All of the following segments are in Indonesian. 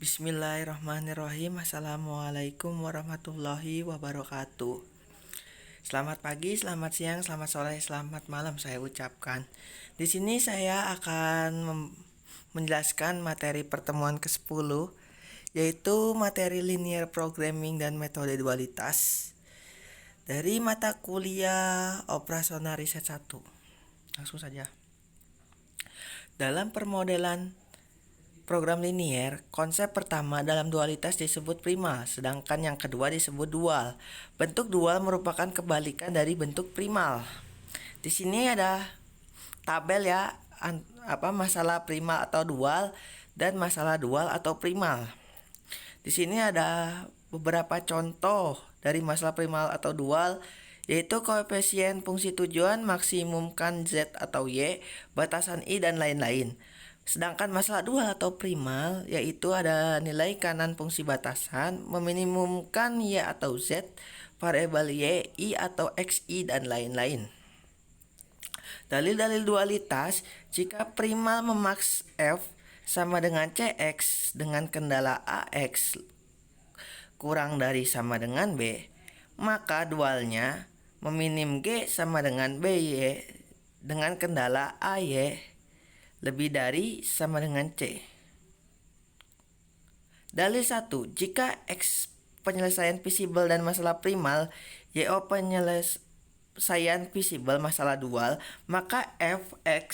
Bismillahirrahmanirrahim. Assalamualaikum warahmatullahi wabarakatuh. Selamat pagi, selamat siang, selamat sore, selamat malam saya ucapkan. Di sini saya akan menjelaskan materi pertemuan ke-10, yaitu materi linear programming dan metode dualitas dari mata kuliah operasional riset 1. Langsung saja. Dalam permodelan program linier, konsep pertama dalam dualitas disebut primal, sedangkan yang kedua disebut dual. Bentuk dual merupakan kebalikan dari bentuk primal. Di sini ada tabel ya, masalah primal atau dual dan masalah dual atau primal. Di sini ada beberapa contoh dari masalah primal atau dual, yaitu koefisien fungsi tujuan, maksimumkan Z atau Y, batasan I, dan lain-lain. Sedangkan masalah dual atau primal yaitu ada nilai kanan fungsi batasan, meminimumkan Y atau Z, variabel Y, I atau XI, dan lain-lain. Dalil-dalil dualitas: jika primal memaks F sama dengan CX dengan kendala AX kurang dari sama dengan B, maka dualnya meminim G sama dengan BY dengan kendala AY lebih dari sama dengan C. Dalil 1. Jika X penyelesaian visible dan masalah primal, YO penyelesaian visible masalah dual, maka Fx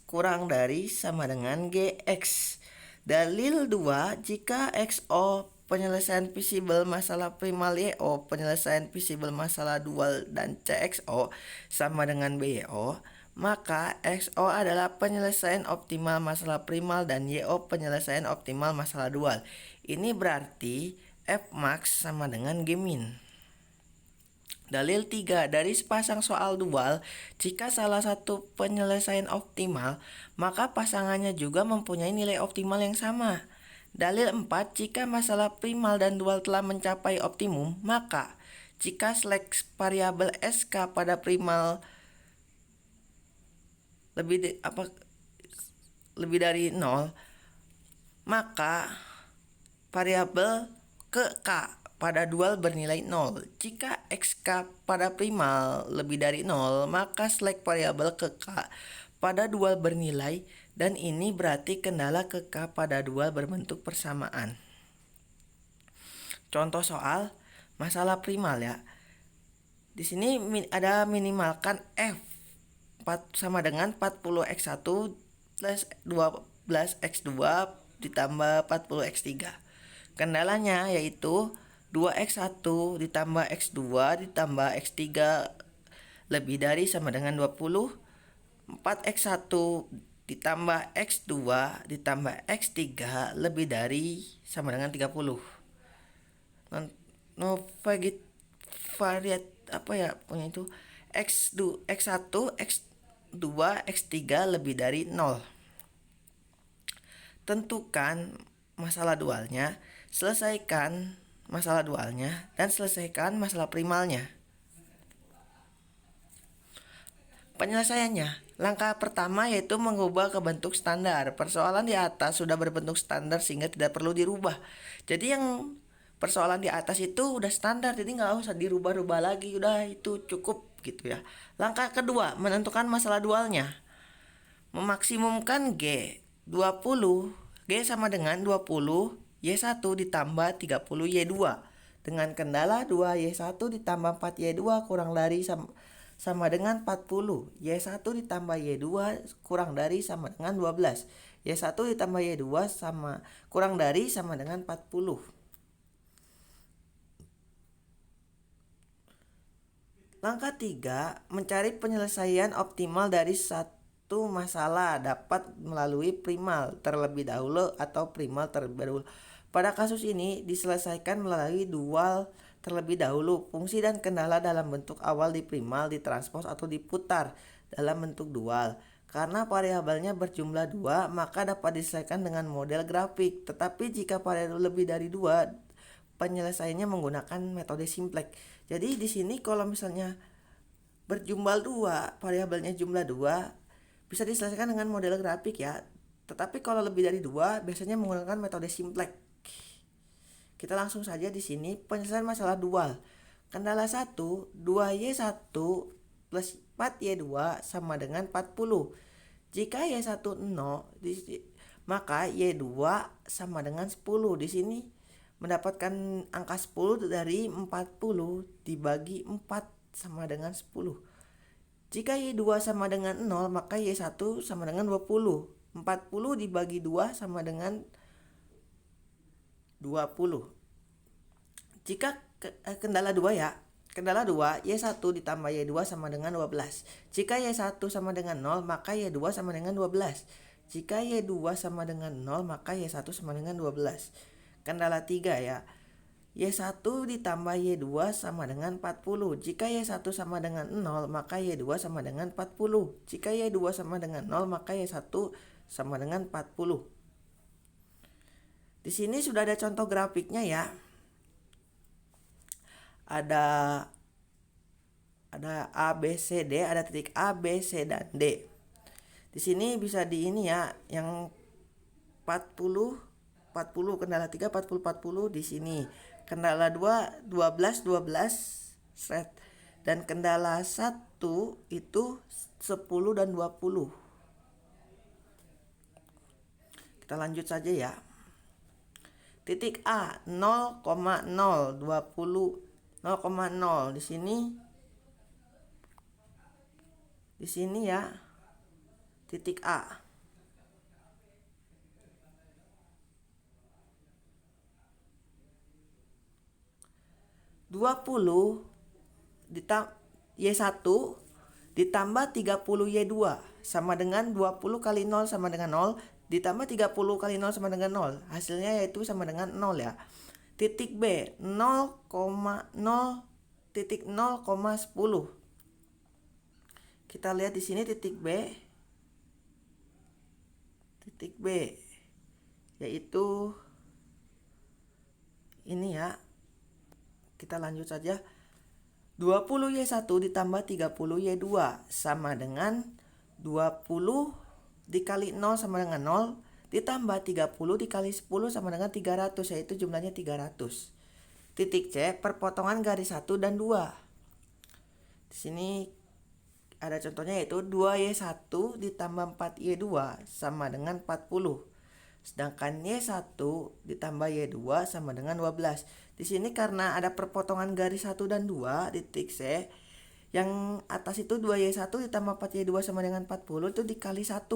kurang dari sama dengan Gx. Dalil 2. Jika XO penyelesaian visible masalah primal, YO penyelesaian visible masalah dual, dan CXO sama dengan BYO, maka XO adalah penyelesaian optimal masalah primal dan YO penyelesaian optimal masalah dual. Ini berarti Fmax sama dengan Gmin. Dalil 3. Dari sepasang soal dual, jika salah satu penyelesaian optimal, maka pasangannya juga mempunyai nilai optimal yang sama. Dalil 4. Jika masalah primal dan dual telah mencapai optimum, maka jika slack variabel SK pada primal lebih dari 0, maka variabel ke K pada dual bernilai 0. Jika XK pada primal lebih dari 0, maka slack variabel ke K pada dual bernilai, dan ini berarti kendala ke K pada dual berbentuk persamaan. Contoh soal masalah primal ya. Di sini ada minimalkan F sama dengan 40x1 plus 12x2 ditambah 40x3. Kendalanya yaitu 2x1 ditambah x2 ditambah x3 lebih dari sama dengan 20, 4x1 ditambah x2 ditambah x3 lebih dari sama dengan 30. Variat punya itu x1, x2, x3 lebih dari 0. Tentukan masalah dualnya, selesaikan masalah dualnya, dan selesaikan masalah primalnya. Penyelesaiannya, langkah pertama yaitu mengubah ke bentuk standar. Persoalan di atas sudah berbentuk standar sehingga tidak perlu dirubah. Jadi yang persoalan di atas itu udah standar, jadi nggak usah dirubah-rubah lagi, udah itu cukup gitu ya. Langkah kedua, menentukan masalah dualnya. Memaksimumkan G 20, G sama dengan 20 Y1 ditambah 30 Y2 dengan kendala 2 Y1 ditambah 4 Y2 kurang dari sama dengan 40. Y1 ditambah Y2 kurang dari sama dengan 12. Y1 ditambah Y2 kurang dari sama dengan 40. Langkah 3, mencari penyelesaian optimal dari satu masalah dapat melalui primal terlebih dahulu atau primal terlebih dahulu. Pada kasus ini diselesaikan melalui dual terlebih dahulu. Fungsi dan kendala dalam bentuk awal di primal ditranspos atau diputar dalam bentuk dual. Karena variabelnya berjumlah 2, maka dapat diselesaikan dengan model grafik. Tetapi jika variabel lebih dari 2, penyelesaiannya menggunakan metode simplex. Jadi di sini kalau misalnya berjumlah 2, variabelnya jumlah 2, bisa diselesaikan dengan model grafik ya. Tetapi kalau lebih dari 2, biasanya menggunakan metode simplex. Kita langsung saja di sini penyelesaian masalah dual. Kendala 1, 2Y1 plus 4Y2 sama dengan 40. Jika Y1 0, maka Y2 sama dengan 10. Di sini mendapatkan angka 10 dari 40 dibagi 4 sama dengan 10. Jika Y2 sama dengan 0, maka Y1 sama dengan 20. 40 dibagi 2 sama dengan 20. Jika kendala 2 ya. Kendala 2, Y1 ditambah Y2 sama dengan 12. Jika Y1 sama dengan 0, maka Y2 sama dengan 12. Jika Y2 sama dengan 0, maka Y1 sama dengan 12. Kendala 3 ya. Y1 ditambah Y2 sama dengan 40. Jika Y1 sama dengan 0, maka Y2 sama dengan 40. Jika Y2 sama dengan 0, maka Y1 sama dengan 40. Di sini sudah ada contoh grafiknya ya. Ada A, B, C, D, ada titik A, B, C, dan D. Di sini bisa di ini ya, yang 40, kendala 3, 40, 40 di sini. Kendala 2, 12, 12, set. Dan kendala 1 itu 10 dan 20. Kita lanjut saja ya. Titik A 0,0, 20, 0,0 di sini ya. Titik A. Y1 ditambah 30 Y2 sama dengan 20 kali 0 sama dengan 0 ditambah 30 kali 0 sama dengan 0. Hasilnya yaitu sama dengan 0 ya. Titik B 0,0 titik 0,10. Kita lihat di sini titik B. Titik B yaitu ini ya. Kita lanjut saja. 20Y1 ditambah 30Y2 sama dengan 20 dikali 0 sama dengan 0 ditambah 30 dikali 10 sama dengan 300, yaitu jumlahnya 300. Titik C perpotongan garis 1 dan 2. Di sini ada contohnya yaitu 2Y1 ditambah 4Y2 sama dengan 40. Sedangkan Y1 ditambah Y2 sama dengan 12. Di sini karena ada perpotongan garis 1 dan 2 di titik C, yang atas itu 2Y1 ditambah 4Y2 sama dengan 40 itu dikali 1.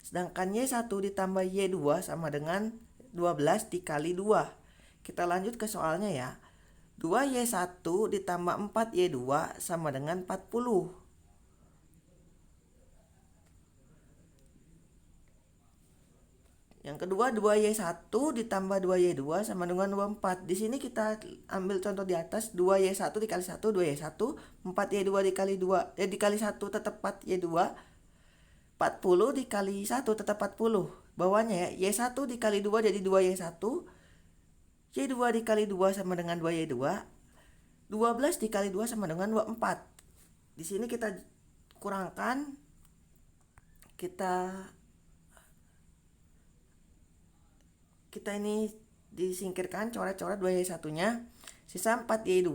Sedangkan Y1 ditambah Y2 sama dengan 12 dikali 2. Kita lanjut ke soalnya ya. 2Y1 ditambah 4Y2 sama dengan 40. Yang kedua 2Y1 ditambah 2Y2 sama dengan 24. Di sini kita ambil contoh di atas. 2Y1 dikali 1 2Y1, 4Y2 dikali 2 dikali 1 tetap 4Y2. 40 dikali 1 tetap 40. Bawahnya ya, Y1 dikali 2 jadi 2Y1. Y2 dikali 2 sama dengan 2Y2. 12 dikali 2 sama dengan 24. Di sini kita kurangkan, kita ini disingkirkan coret-coret 2Y1-nya, sisa 4Y2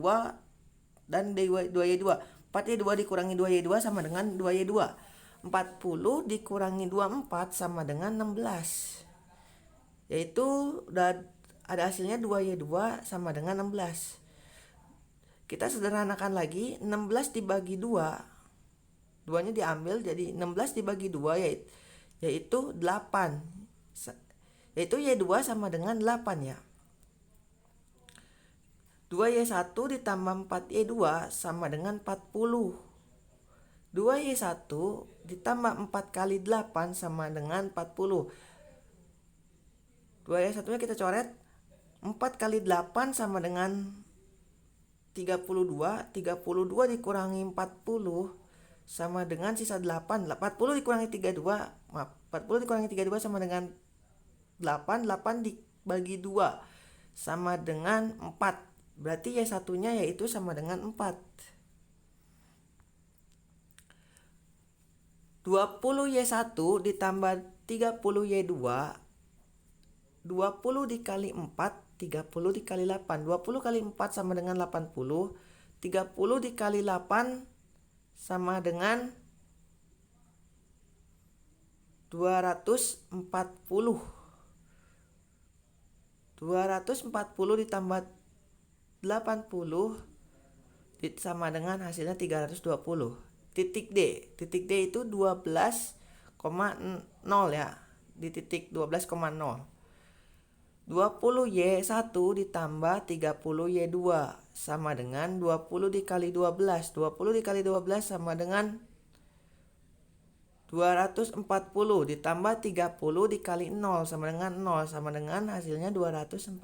dan 2Y2. 4Y2 dikurangi 2Y2 sama dengan 2Y2. 40 dikurangi 24 sama dengan 16. Yaitu udah ada hasilnya 2Y2 sama dengan 16. Kita sederhanakan lagi, 16 dibagi 2. 2-nya diambil jadi 16 dibagi 2 yaitu 8. Yaitu Y2 sama dengan 8 ya. 2Y1 ditambah 4Y2 sama dengan 40. 2Y1 ditambah 4 kali 8 sama dengan 40. 2Y1 nya kita coret. 4 kali 8 sama dengan 32. 32 dikurangi 40 sama dengan sisa 8. 40 dikurangi 32. Maaf, 40 dikurangi 32 sama dengan 8. 8 dibagi 2 sama dengan 4. Berarti Y1 nya yaitu sama dengan 4. 20Y1 ditambah 30Y2. 20 dikali 4, 30 dikali 8. 20 kali 4 sama dengan 80. 30 dikali 8 sama dengan 240. 240 ditambah 80 sama dengan hasilnya 320. Titik D. Titik D itu 12,0 ya. Di titik 12,0. 20Y1 ditambah 30Y2 sama dengan 20 dikali 12. 20 dikali 12 sama dengan 240 ditambah 30 dikali 0 sama dengan 0 sama dengan hasilnya 240.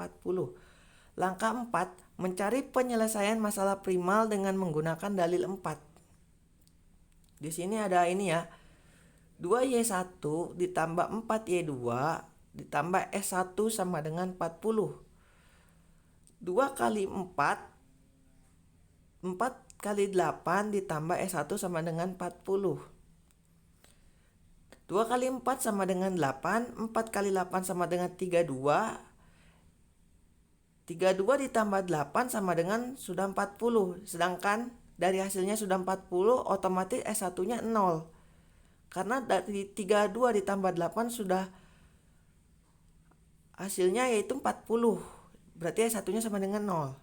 Langkah 4, mencari penyelesaian masalah primal dengan menggunakan dalil 4. Di sini ada ini ya. 2Y1 ditambah 4Y2 ditambah S1 sama dengan 40. 2 kali 4 kali 8 ditambah S1 sama dengan 40. 2 kali 4 sama dengan 8. 4 kali 8 sama dengan 32. 32 ditambah 8 sama dengan sudah 40. Sedangkan dari hasilnya sudah 40, otomatis S1-nya 0. Karena dari 32 ditambah 8 sudah hasilnya yaitu 40. Berarti S1-nya sama dengan 0.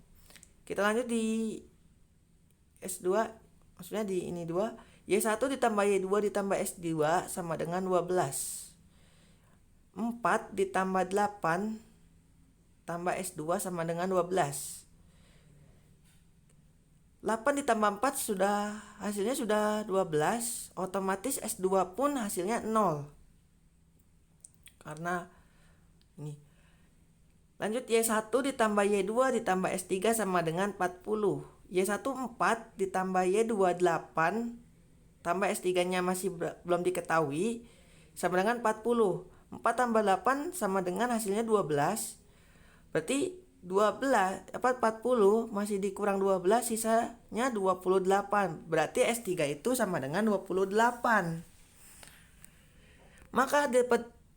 Kita lanjut di S2, maksudnya di ini 2. Y1 ditambah Y2 ditambah S2 sama dengan 12. 4 ditambah 8 tambah S2 sama dengan 12. 8 ditambah 4 sudah hasilnya sudah 12. Otomatis S2 pun hasilnya 0. Karena ini. Lanjut Y1 ditambah Y2 ditambah S3 sama dengan 40. Y1 4 ditambah Y2 8 tambah S3-nya masih belum diketahui sama dengan 40. 4 tambah 8 sama dengan hasilnya 12. Berarti 40 masih dikurang 12 sisanya 28. Berarti S3 itu sama dengan 28. Maka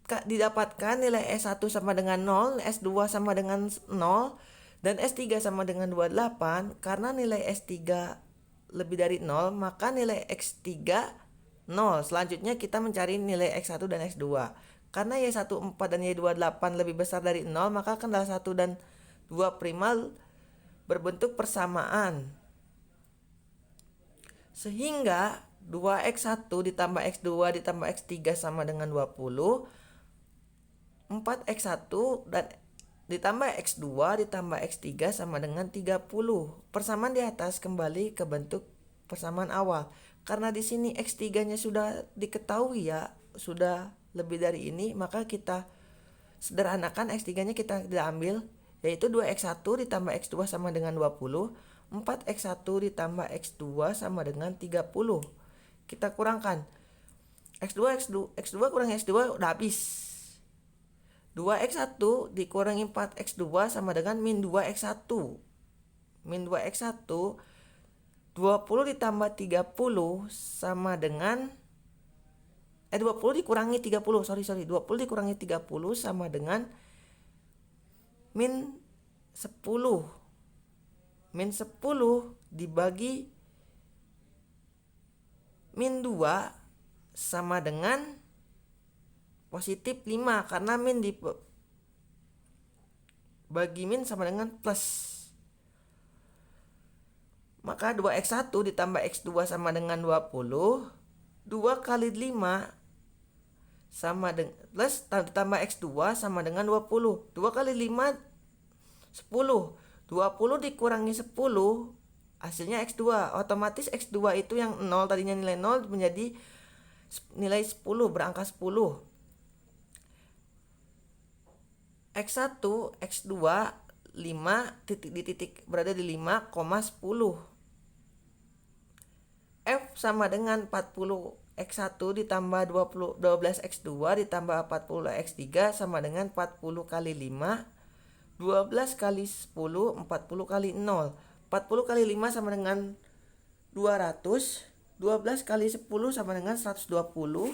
didapatkan nilai S1 sama dengan 0, S2 sama dengan 0, dan S3 sama dengan 28. Karena nilai S3 lebih dari 0, maka nilai X3 0. Selanjutnya kita mencari nilai X1 dan X2. Karena Y1 4 dan Y2 8 lebih besar dari 0, maka kendala 1 dan 2 primal berbentuk persamaan. Sehingga 2X1 ditambah X2 ditambah X3 sama dengan 20. 4X1 dan ditambah X2 ditambah X3 sama dengan 30. Persamaan di atas kembali ke bentuk persamaan awal. Karena di sini X3-nya sudah diketahui ya, sudah lebih dari ini, maka kita sederhanakan X3-nya kita ambil, yaitu 2X1 ditambah X2 sama dengan 20. 4X1 ditambah X2 sama dengan 30. Kita kurangkan. X2 kurang X2 udah habis. 2X1 dikurangi 4X2 sama dengan min 2X1. Min 2X1 20 ditambah 30 sama dengan 20 dikurangi 30. 20 dikurangi 30 sama dengan min 10. Min 10 dibagi min 2 sama dengan positif 5, karena min bagi min sama dengan plus. Maka 2X1 ditambah X2 sama dengan 20. 2 kali 5 sama dengan plus ditambah X2 sama dengan 20. 2 kali 5 10. 20 dikurangi 10 hasilnya X2. Otomatis X2 itu yang 0 tadinya nilai 0 menjadi nilai 10, berangka 10. X1, X2, 5 berada di 5,10. F sama dengan 40 X1 ditambah 12 X2 ditambah 40 X3 sama dengan 40 kali 5, 12 kali 10, 40 kali 0. 40 kali 5 sama dengan 200. 12 kali 10 sama dengan 120.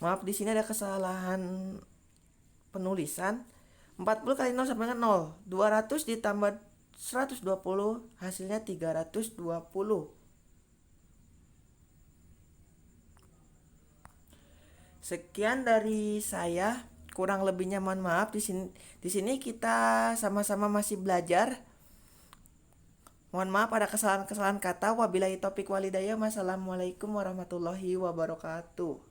Maaf, di sini ada kesalahan penulisan. 40 kali 0 sama dengan 0. 200 ditambah 120 hasilnya 320. Sekian dari saya. Kurang lebihnya mohon maaf. Di sini kita sama-sama masih belajar. Mohon maaf ada kesalahan-kesalahan kata. Wabillahi taufik walhidayah. Wassalamualaikum warahmatullahi wabarakatuh.